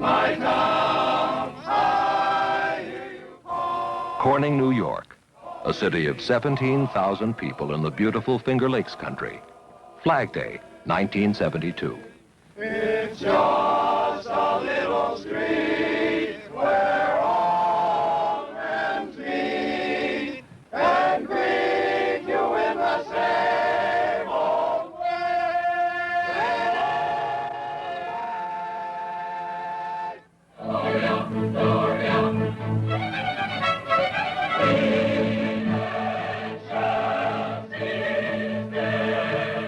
my town, I hear you call. Corning, New York, a city of 17,000 people in the beautiful Finger Lakes country. Flag Day, 1972. It's just a little street where all friends meet and greet you in the same old way. Gloria, Gloria.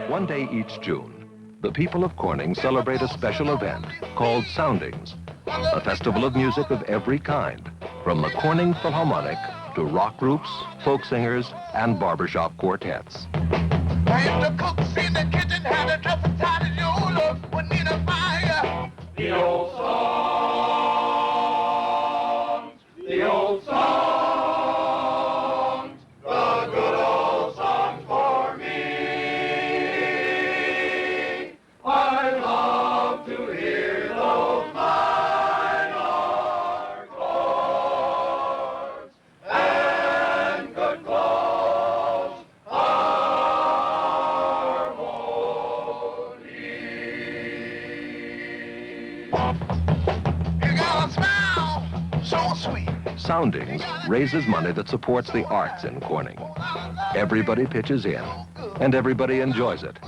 One day each June, the people of Corning celebrate a special event called Soundings, a festival of music of every kind, from the Corning Philharmonic to rock groups, folk singers, and barbershop quartets. And the cooks in the kitchen had a dress as tight as you look would need a fire. The old songs, the old songs, the good old songs for me. I love to hear those minor chords and good close harmony. You got a smile so sweet. Soundings raises money that supports the arts in Corning. Everybody pitches in, and everybody enjoys it.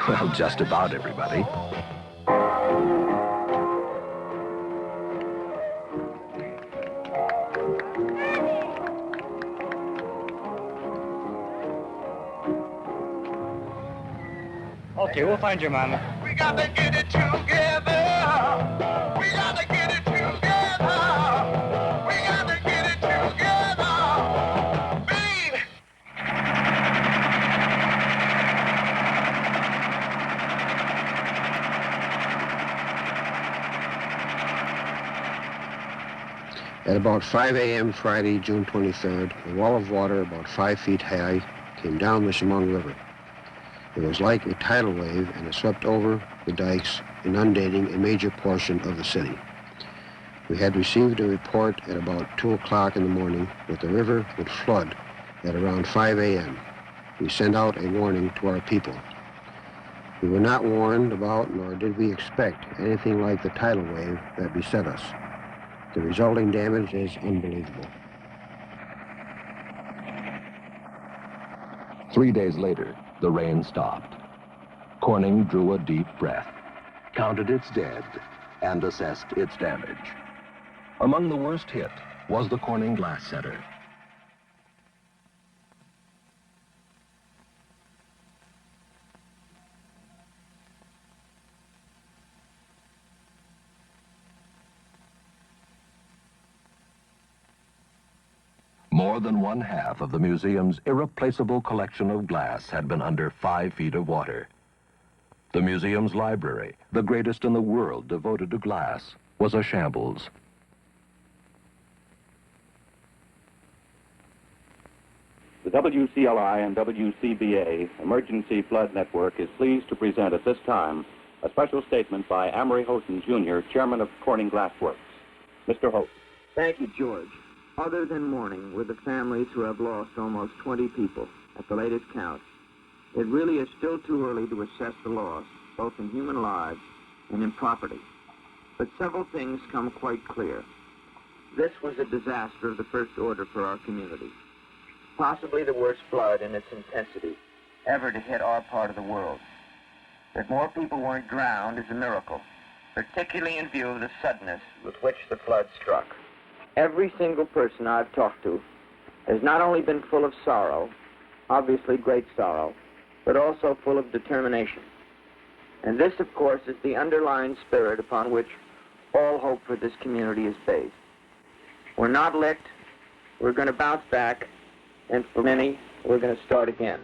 Well, just about everybody. Okay, we'll find your mama. We got to get it together. We got to get it together. We got to get it together. Babe. At about 5 a.m. Friday, June 23rd, a wall of water about 5 feet high came down the Chemung River. It was like a tidal wave, and it swept over the dikes, inundating a major portion of the city. We had received a report at about 2 o'clock in the morning that the river would flood at around 5 a.m. We sent out a warning to our people. We were not warned about, nor did we expect, anything like the tidal wave that beset us. The resulting damage is unbelievable. 3 days later, the rain stopped. Corning drew a deep breath, counted its dead, and assessed its damage. Among the worst hit was the Corning Glass Center. More than one half of the museum's irreplaceable collection of glass had been under 5 feet of water. The museum's library, the greatest in the world devoted to glass, was a shambles. The WCLI and WCBA Emergency Flood Network is pleased to present at this time a special statement by Amory Houghton, Jr., Chairman of Corning Glass Works. Mr. Houghton. Thank you, George. Other than mourning with the families who have lost almost 20 people at the latest count, it really is still too early to assess the loss, both in human lives and in property. But several things come quite clear. This was a disaster of the first order for our community. Possibly the worst flood in its intensity ever to hit our part of the world. That more people weren't drowned is a miracle, particularly in view of the suddenness with which the flood struck. Every single person I've talked to has not only been full of sorrow, obviously great sorrow, but also full of determination. And this, of course, is the underlying spirit upon which all hope for this community is based. We're not licked, we're going to bounce back, and for many, we're going to start again.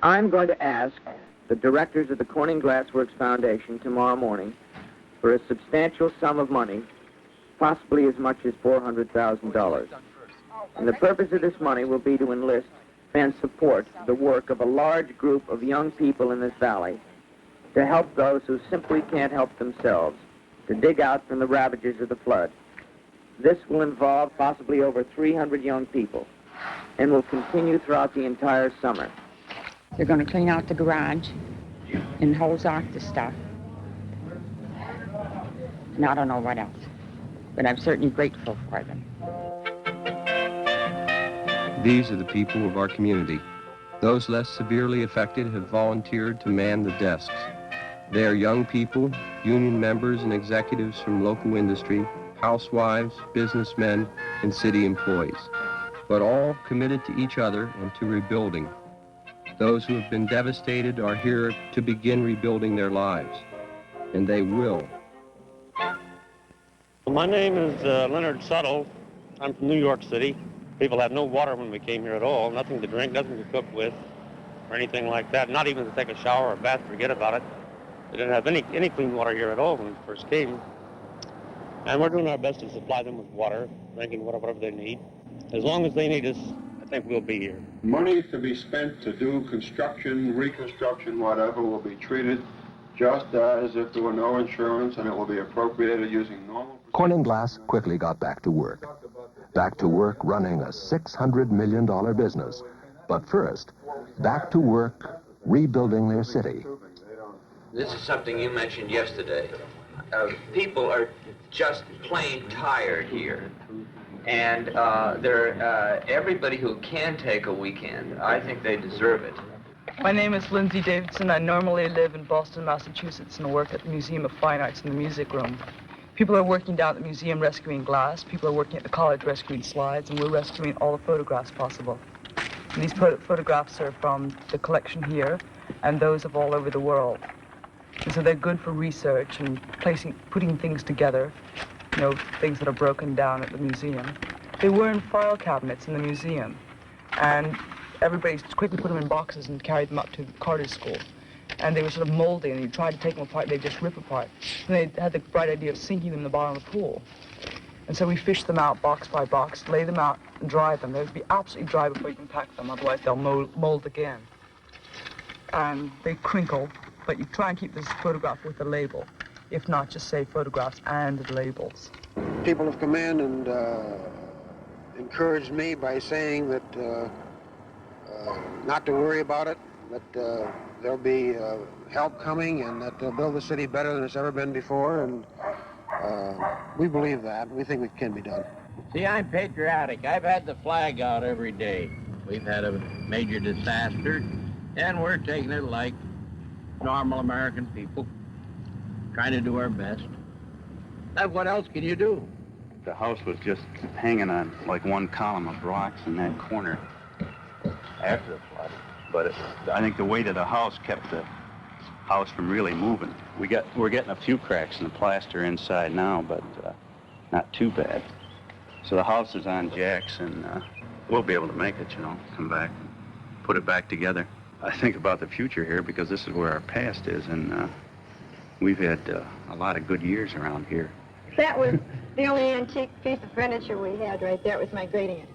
I'm going to ask the directors of the Corning Glassworks Foundation tomorrow morning for a substantial sum of money, possibly as much as $400,000. And the purpose of this money will be to enlist and support the work of a large group of young people in this valley to help those who simply can't help themselves, to dig out from the ravages of the flood. This will involve possibly over 300 young people and will continue throughout the entire summer. They're going to clean out the garage and hose off the stuff. And I don't know what else, but I'm certainly grateful for them. These are the people of our community. Those less severely affected have volunteered to man the desks. They are young people, union members and executives from local industry, housewives, businessmen, and city employees, but all committed to each other and to rebuilding. Those who have been devastated are here to begin rebuilding their lives, and they will. My name is Leonard Suttle. I'm from New York City. People had no water when we came here at all, nothing to drink, nothing to cook with, or anything like that, not even to take a shower or a bath, forget about it. They didn't have any clean water here at all when we first came. And we're doing our best to supply them with water, drinking water, whatever they need. As long as they need us, I think we'll be here. Money to be spent to do construction, reconstruction, whatever, will be treated just as if there were no insurance, and it will be appropriated using normal... Corning Glass quickly got back to work. Back to work running a $600 million business. But first, back to work rebuilding their city. This is something you mentioned yesterday. People are just plain tired here. And everybody who can take a weekend, I think they deserve it. My name is Lindsay Davidson. I normally live in Boston, Massachusetts, and work at the Museum of Fine Arts in the music room. People are working down at the museum rescuing glass. People are working at the college rescuing slides, and we're rescuing all the photographs possible. And these photographs are from the collection here and those of all over the world. And so they're good for research and putting things together, you know, things that are broken down at the museum. They were in file cabinets in the museum, and everybody quickly put them in boxes and carried them up to Carter's school. And they were sort of moldy, and you tried to take them apart, they'd just rip apart. And they had the bright idea of sinking them in the bottom of the pool. And so we fished them out box by box, lay them out, and dry them. They would be absolutely dry before you can pack them, otherwise they'll mold again. And they crinkle, but you try and keep this photograph with the label. If not, just say photographs and labels. People have come in and encouraged me by saying that not to worry about it, that there'll be help coming, and that they'll build the city better than it's ever been before, and we believe that. We think it can be done. See, I'm patriotic. I've had the flag out every day. We've had a major disaster, and we're taking it like normal American people, trying to do our best. And what else can you do? The house was just hanging on like one column of rocks in that corner after the flood. But I think the weight of the house kept the house from really moving. We're getting a few cracks in the plaster inside now, but not too bad. So the house is on jacks, and we'll be able to make it, you know, come back, put it back together. I think about the future here because this is where our past is, and we've had a lot of good years around here. That was the only antique piece of furniture we had right there. It was my great aunt.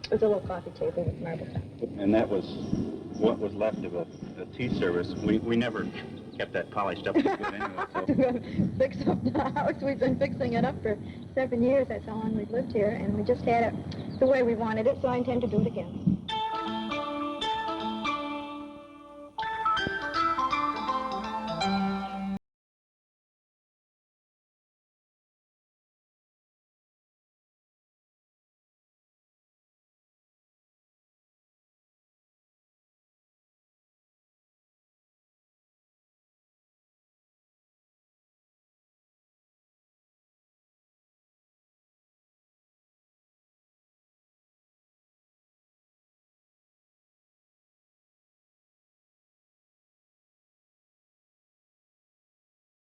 It was a little coffee table with marble top. And that was what was left of a tea service. We never kept that polished up as good anyway. So. Fix up the house. We've been fixing it up for 7 years. That's how long we've lived here, and we just had it the way we wanted it, so I intend to do it again.